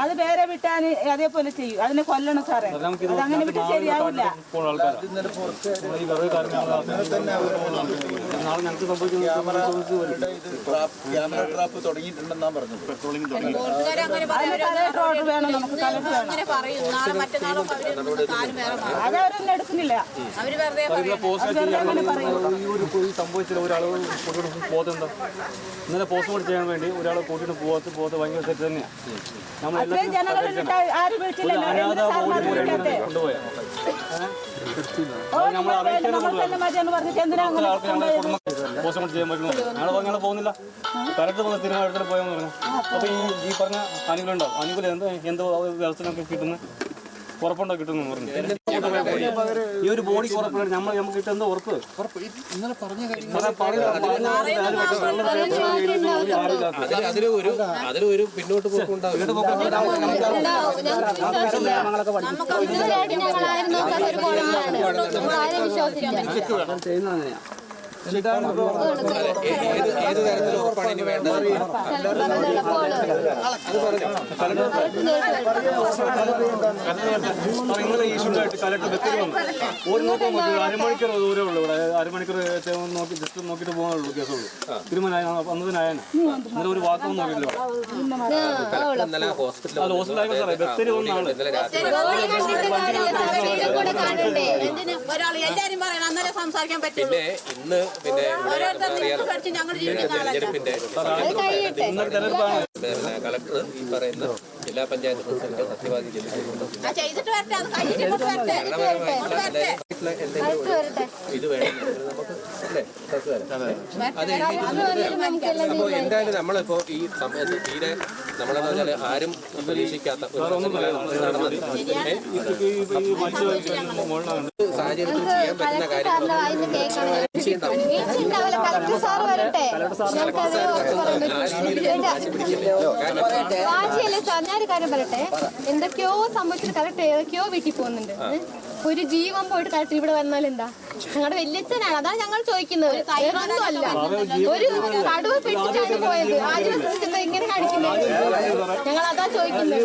അത് വേറെ വിട്ടാൽ അതേപോലെ ചെയ്യും. അതിനെ കൊല്ലണം സാറേ. അതങ്ങനെ വിട്ട് ശരിയാവില്ല. വേണം നമുക്ക് കലക്ടർ വേണം. അതവരൊന്നും എടുക്കുന്നില്ല. സംഭവിച്ചില്ല. ഒരാൾ പോകുന്നുണ്ടോ ഇന്നലെ പോസ്റ്റ്മോർട്ടം ചെയ്യാൻ വേണ്ടി ഒരാളെ കൂട്ടിട്ട് പോകത്ത് ഭയങ്കര തെറ്റ് തന്നെയാണ്. കൊണ്ടുപോയാ പോസ്റ്റ്മോർട്ടം ചെയ്യാൻ പറ്റുന്നു. ഞങ്ങൾ പോകുന്നില്ല. കറക്റ്റ് വന്ന് തീരുമാനത്തിൽ പോയെന്ന് പറഞ്ഞു. അപ്പൊ ഈ പറഞ്ഞ അനുകൂലം ഉണ്ടാവും. അനുകൂലം എന്തോ വ്യവസ്ഥയൊക്കെ കിട്ടുന്ന ഉറപ്പുണ്ടോ കിട്ടുന്നു പറഞ്ഞു. ഈ ഒരു ബോഡി ഉറപ്പാണ് നമുക്ക് കിട്ടുന്ന ഉറപ്പ്. അതിലൊരു പിന്നോട്ട് പോക്കുണ്ടാവും. ചെയ്യുന്ന ഏത് തരത്തിലുള്ള ഉറപ്പാണ് ഇനി വേണ്ടത്? ഇന്നലെ ഈ ഇഷ്യൂലായിട്ട് കലക്ടർ വ്യക്തി വന്നു. അരമണിക്കൂർ ദൂരമേ ഉള്ളൂ. ഇവിടെ അരമണിക്കൂർ നോക്കി ജസ്റ്റ് നോക്കിയിട്ട് പോകാനുള്ളൂ. കേസുള്ളൂ. തീരുമാനം അന്നതിനായാണ്. ഇന്നലെ ഒരു വാക്കൊന്നും നോക്കിയില്ല. ഹോസ്പിറ്റലായി സാറേ ബത്തേരി ഒന്നാണ്. പിന്നെ ഇന്ന് കളക്ടർ ഈ പറയുന്ന ജില്ലാ പഞ്ചായത്ത് പ്രസിഡന്റ് സത്യവാദി ഇത് വേണം നമുക്ക് അല്ലേ? അപ്പോൾ എന്തായാലും നമ്മളിപ്പോ ഈ സമയത്ത് തീരെ നമ്മളെന്ന് പറഞ്ഞാൽ ആരും പ്രതീക്ഷിക്കാത്ത സാഹചര്യത്തിൽ ചെയ്യാൻ പറ്റുന്ന കാര്യങ്ങൾ ഞാനൊരു കാര്യം പറയട്ടെ. എന്തൊക്കെയോ സംഭവിച്ചിട്ട് കലക്ടർ ഏതൊക്കെയോ വീട്ടിൽ പോകുന്നുണ്ട്. ഒരു ജീവൻ പോയിട്ട് കലക്ടർ ഇവിടെ വന്നാൽ എന്താ? ഞങ്ങളുടെ വല്യച്ഛനാണ്. അതാണ് ഞങ്ങൾ ചോദിക്കുന്നത്. വേറൊന്നുമല്ല. ഒരു കടുവ പിടിച്ചിട്ടാണ് പോയത്. ആദിവാസി ഇങ്ങനെ കാണിക്കുന്നത്. ഞങ്ങൾ അതാ ചോദിക്കുന്നത്.